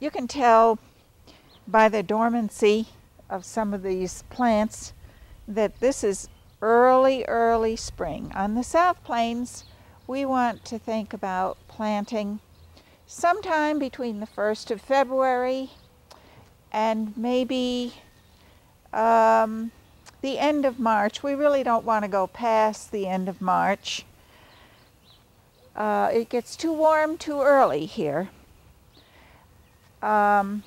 You can tell by the dormancy of some of these plants that this is early spring. On the South Plains, we want to think about planting sometime between the 1st of February and maybe the end of March. We really don't want to go past the end of March. It gets too warm too early here. And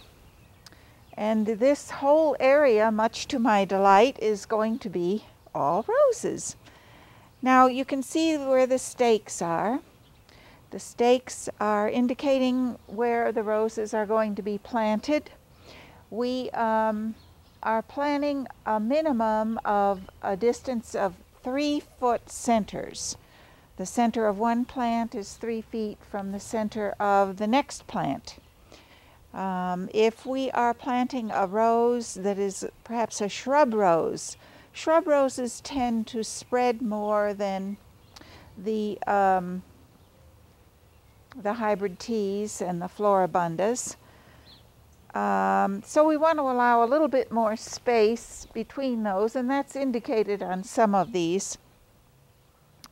this whole area, much to my delight, is going to be all roses. Now you can see where the stakes are. The stakes are indicating where the roses are going to be planted. We are planning a minimum of a distance of 3-foot centers. The center of one plant is 3 feet from the center of the next plant. If we are planting a rose that is perhaps a shrub roses tend to spread more than the hybrid teas and the floribundas. So we want to allow a little bit more space between those, and that's indicated on some of these.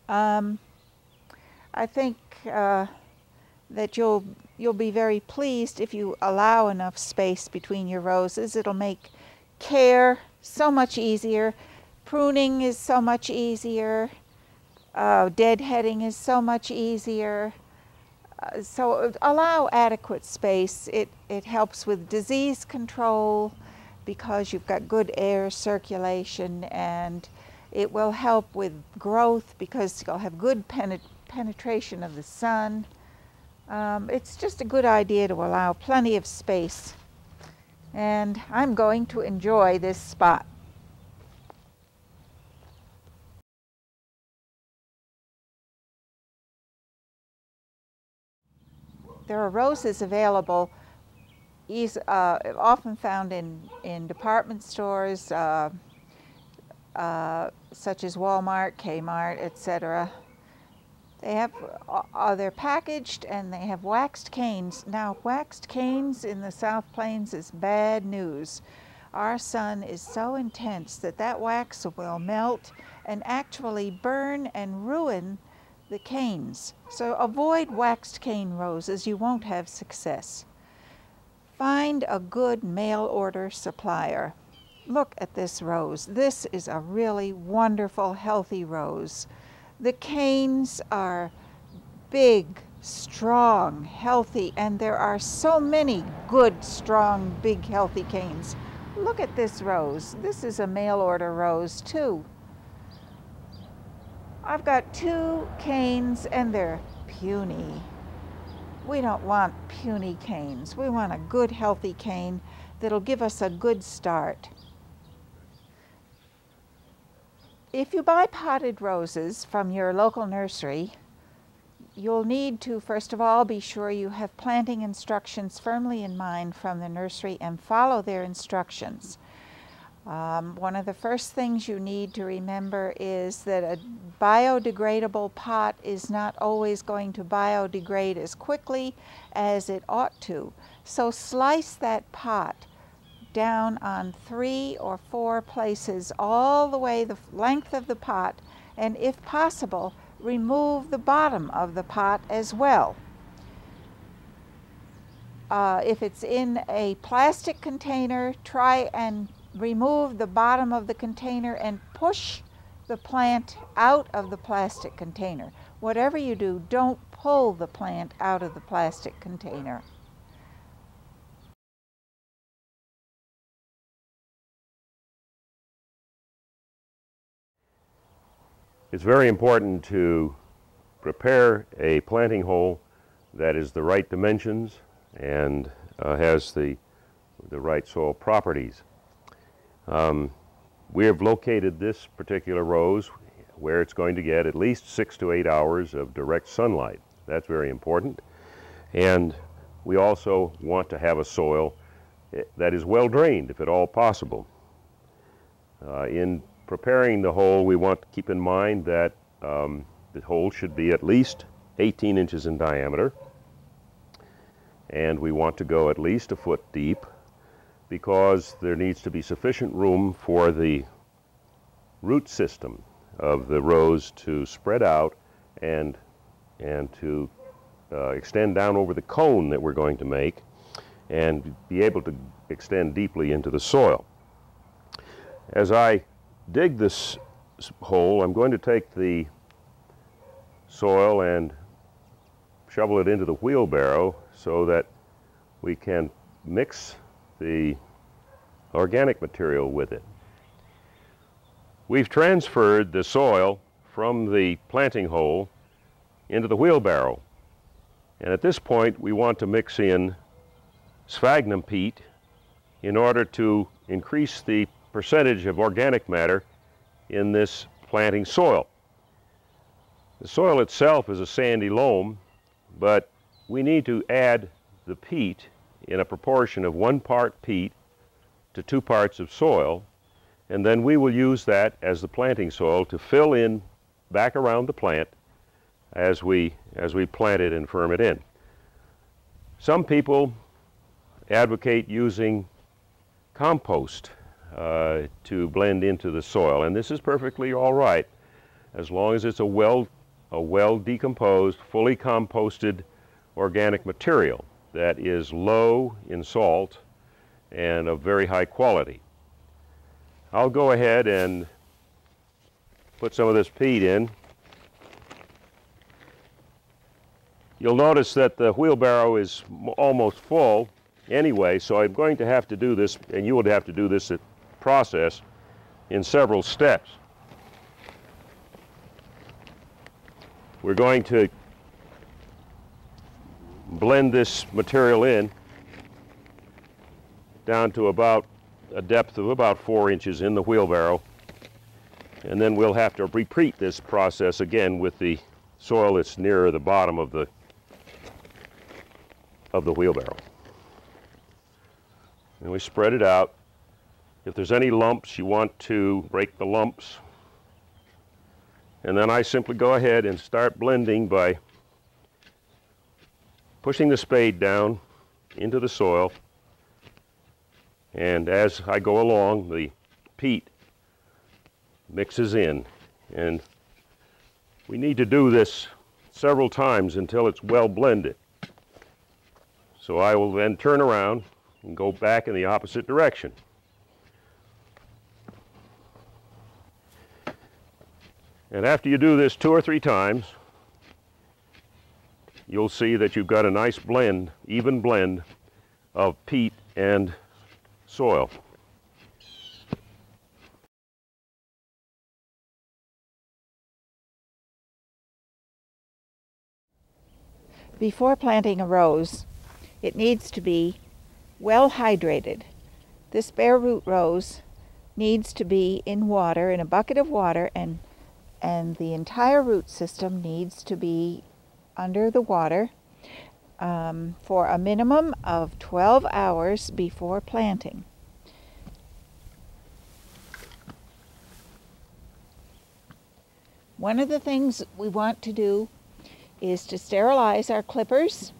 I think that you'll be very pleased if you allow enough space between your roses. It'll make care so much easier. Pruning is so much easier. Deadheading is so much easier. So allow adequate space. It helps with disease control because you've got good air circulation, and it will help with growth because you'll have good penetration of the sun. It's just a good idea to allow plenty of space, and I'm going to enjoy this spot. There are roses available, often found in department stores, such as Walmart, Kmart, etc. They're packaged and they have waxed canes. Now, waxed canes in the South Plains is bad news. Our sun is so intense that wax will melt and actually burn and ruin the canes. So avoid waxed cane roses. You won't have success. Find a good mail order supplier. Look at this rose. This is a really wonderful, healthy rose. The canes are big, strong, healthy, and there are so many good, strong, big, healthy canes. Look at this rose. This is a mail order rose too. I've got 2 canes and they're puny. We don't want puny canes. We want a good, healthy cane that'll give us a good start. If you buy potted roses from your local nursery, you'll need to, first of all, be sure you have planting instructions firmly in mind from the nursery and follow their instructions. One of the first things you need to remember is that a biodegradable pot is not always going to biodegrade as quickly as it ought to. So slice that pot down on 3 or 4 places all the way the length of the pot, and if possible, remove the bottom of the pot as well. If it's in a plastic container, try and remove the bottom of the container and push the plant out of the plastic container. Whatever you do, don't pull the plant out of the plastic container. It's very important to prepare a planting hole that is the right dimensions and has the right soil properties. We have located this particular rose where it's going to get at least 6 to 8 hours of direct sunlight. That's very important. And we also want to have a soil that is well drained, if at all possible. In preparing the hole, we want to keep in mind that the hole should be at least 18 inches in diameter. and we want to go at least a foot deep because there needs to be sufficient room for the root system of the rose to spread out and to extend down over the cone that we're going to make and be able to extend deeply into the soil. As I dig this hole, I'm going to take the soil and shovel it into the wheelbarrow so that we can mix the organic material with it. We've transferred the soil from the planting hole into the wheelbarrow, and at this point we want to mix in sphagnum peat in order to increase the percentage of organic matter in this planting soil. The soil itself is a sandy loam, but we need to add the peat in a proportion of 1 part peat to 2 parts of soil, and then we will use that as the planting soil to fill in back around the plant as we plant it and firm it in. Some people advocate using compost to blend into the soil, and this is perfectly all right as long as it's a well decomposed, fully composted organic material that is low in salt and of very high quality. I'll go ahead and put some of this peat in. You'll notice that the wheelbarrow is almost full anyway, so I'm going to have to do this, and you would have to do this process in several steps. We're going to blend this material in down to about a depth of about 4 inches in the wheelbarrow, and then we'll have to repeat this process again with the soil that's nearer the bottom of the wheelbarrow. And we spread it out. If there's any lumps, you want to break the lumps. And then I simply go ahead and start blending by pushing the spade down into the soil. And as I go along, the peat mixes in. And we need to do this several times until it's well blended. So I will then turn around and go back in the opposite direction. And after you do this 2 or 3 times, you'll see that you've got a nice blend, even blend of peat and soil. Before planting a rose, it needs to be well hydrated. This bare root rose needs to be in water, in a bucket of water, and the entire root system needs to be under the water for a minimum of 12 hours before planting. One of the things we want to do is to sterilize our clippers.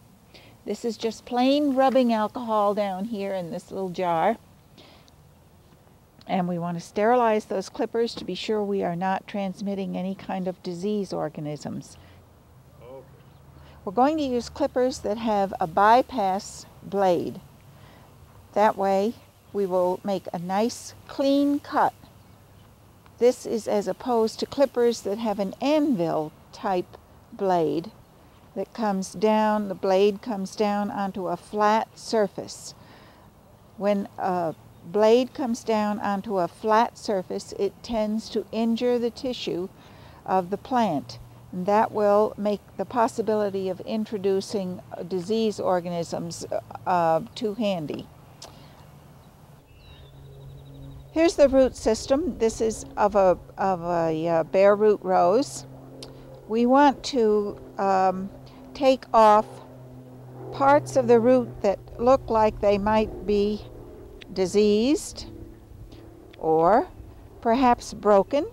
This is just plain rubbing alcohol down here in this little jar. And we want to sterilize those clippers to be sure we are not transmitting any kind of disease organisms. Okay. We're going to use clippers that have a bypass blade. That way we will make a nice clean cut. This is as opposed to clippers that have an anvil type blade that comes down, the blade comes down onto a flat surface. When a blade comes down onto a flat surface, it tends to injure the tissue of the plant. And that will make the possibility of introducing disease organisms too handy. Here's the root system. This is of a bare root rose. We want to take off parts of the root that look like they might be diseased or perhaps broken,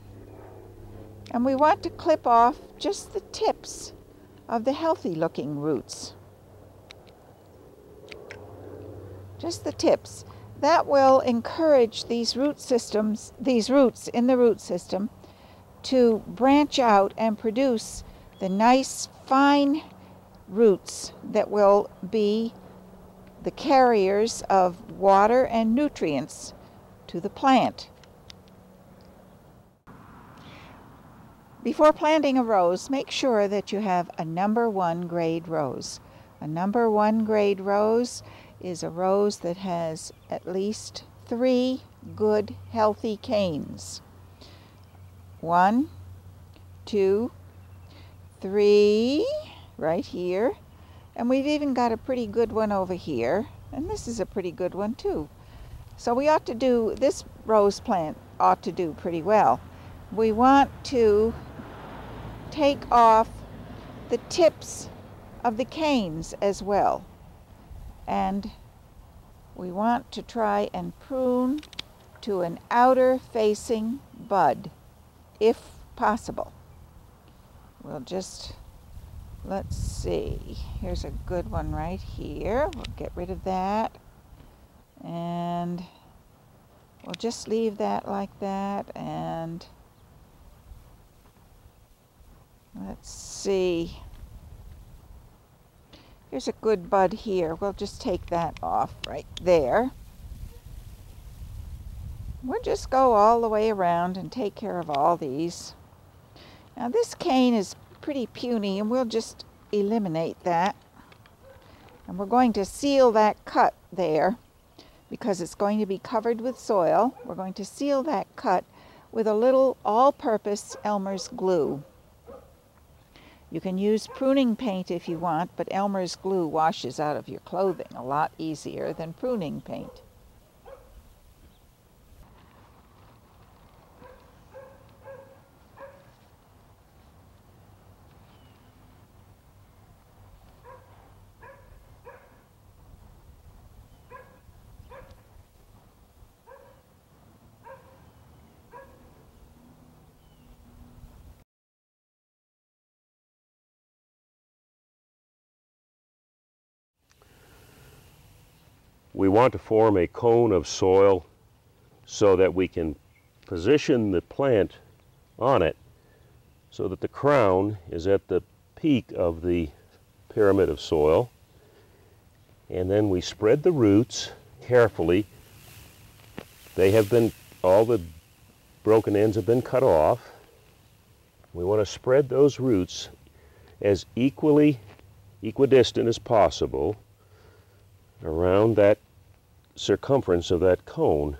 and we want to clip off just the tips of the healthy looking roots. just the tips. That will encourage these roots in the root system to branch out and produce the nice fine roots that will be the carriers of water and nutrients to the plant. Before planting a rose, make sure that you have a number 1 grade rose. A number 1 grade rose is a rose that has at least 3 good healthy canes. 1, 2, 3, right here. And we've even got a pretty good one over here. And this is a pretty good one too. So we ought to do, this rose plant ought to do pretty well. We want to take off the tips of the canes as well. And we want to try and prune to an outer facing bud, if possible. We'll just, let's see, here's a good one right here. We'll get rid of that. And we'll just leave that like that. And let's see. Here's a good bud here. We'll just take that off right there. We'll just go all the way around and take care of all these. Now this cane is pretty puny and we'll just eliminate that. And we're going to seal that cut there because it's going to be covered with soil. We're going to seal that cut with a little all-purpose Elmer's glue. You can use pruning paint if you want, but Elmer's glue washes out of your clothing a lot easier than pruning paint. We want to form a cone of soil so that we can position the plant on it so that the crown is at the peak of the pyramid of soil. And then we spread the roots carefully. They have been, all the broken ends have been cut off. We want to spread those roots as equidistant as possible around that circumference of that cone.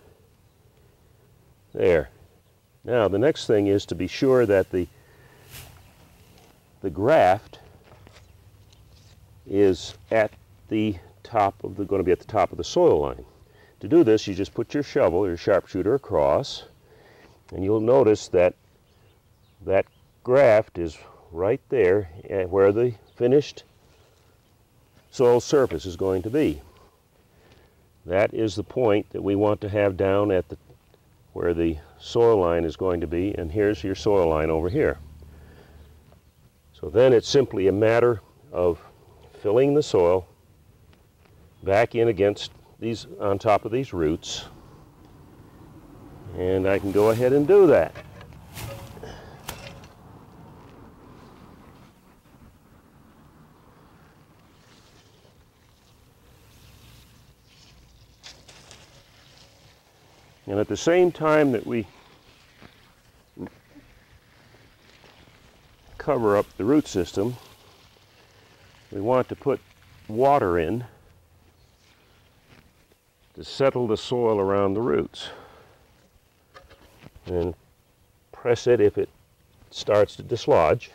There. Now the next thing is to be sure that the graft is at the top of going to be at the top of the soil line. To do this, you just put your shovel or your sharpshooter across, and you'll notice that that graft is right there at where the finished soil surface is going to be. That is the point that we want to have down at where the soil line is going to be, and here's your soil line over here. So then it's simply a matter of filling the soil back in against these, on top of these roots, and I can go ahead and do that. And at the same time that we cover up the root system, we want to put water in to settle the soil around the roots. And press it if it starts to dislodge.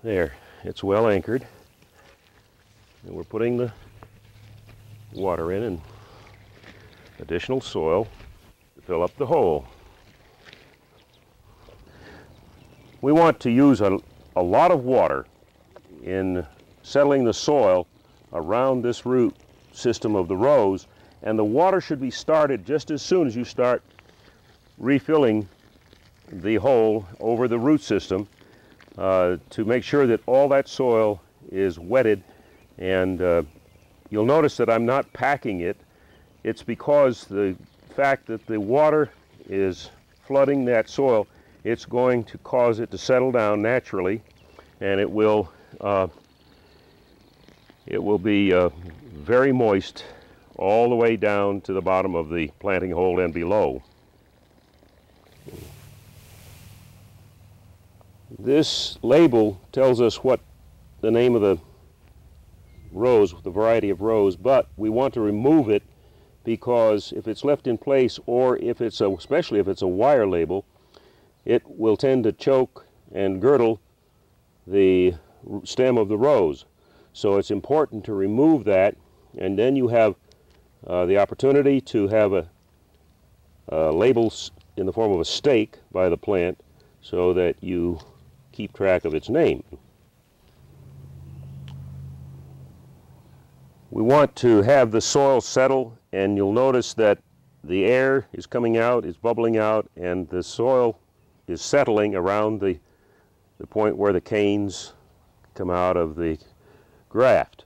There, it's well anchored. And we're putting the water in and additional soil to fill up the hole. We want to use a lot of water in settling the soil around this root system of the rose, and the water should be started just as soon as you start refilling the hole over the root system to make sure that all that soil is wetted and You'll notice that I'm not packing it. It's because the fact that the water is flooding that soil, it's going to cause it to settle down naturally, and it will be very moist all the way down to the bottom of the planting hole and below. This label tells us what the name of the rose, the variety of rose, but we want to remove it because if it's left in place, or if it's especially if it's a wire label, it will tend to choke and girdle the stem of the rose. So it's important to remove that, and then you have the opportunity to have a label in the form of a stake by the plant so that you keep track of its name. We want to have the soil settle, and you'll notice that the air is coming out, is bubbling out, and the soil is settling around the point where the canes come out of the graft.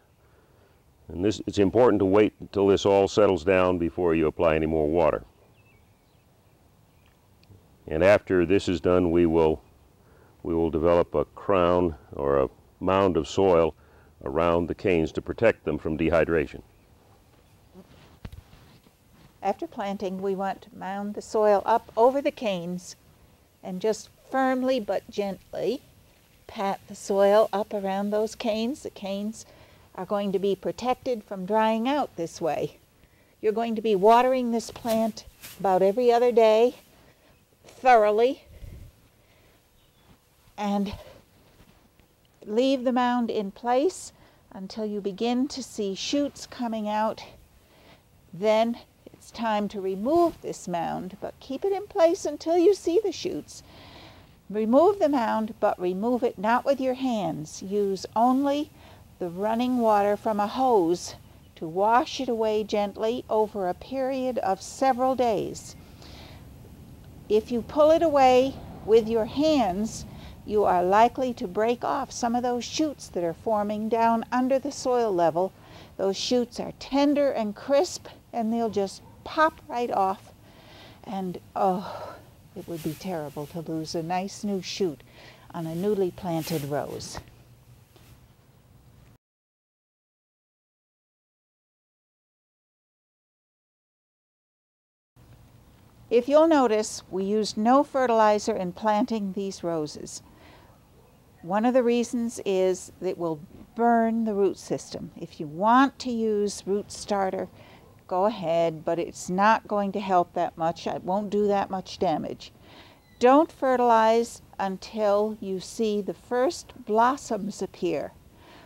And it's important to wait until this all settles down before you apply any more water. And after this is done, we will develop a crown or a mound of soil around the canes to protect them from dehydration. After planting, we want to mound the soil up over the canes and just firmly but gently pat the soil up around those canes. The canes are going to be protected from drying out this way. You're going to be watering this plant about every other day thoroughly, and leave the mound in place until you begin to see shoots coming out. Then it's time to remove this mound, but keep it in place until you see the shoots. Remove the mound, but remove it not with your hands. Use only the running water from a hose to wash it away gently over a period of several days. If you pull it away with your hands, you are likely to break off some of those shoots that are forming down under the soil level. Those shoots are tender and crisp, and they'll just pop right off. And oh, it would be terrible to lose a nice new shoot on a newly planted rose. If you'll notice, we used no fertilizer in planting these roses. One of the reasons is that it will burn the root system. If you want to use root starter, go ahead, but it's not going to help that much. It won't do that much damage. Don't fertilize until you see the first blossoms appear.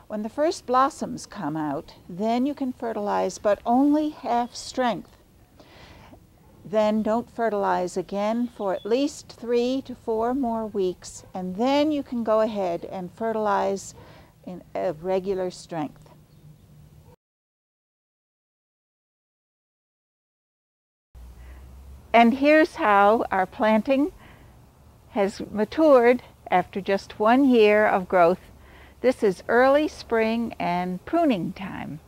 When the first blossoms come out, then you can fertilize, but only half strength. Then don't fertilize again for at least 3 to 4 more weeks, and then you can go ahead and fertilize in a regular strength. And here's how our planting has matured after just 1 year of growth. This is early spring and pruning time.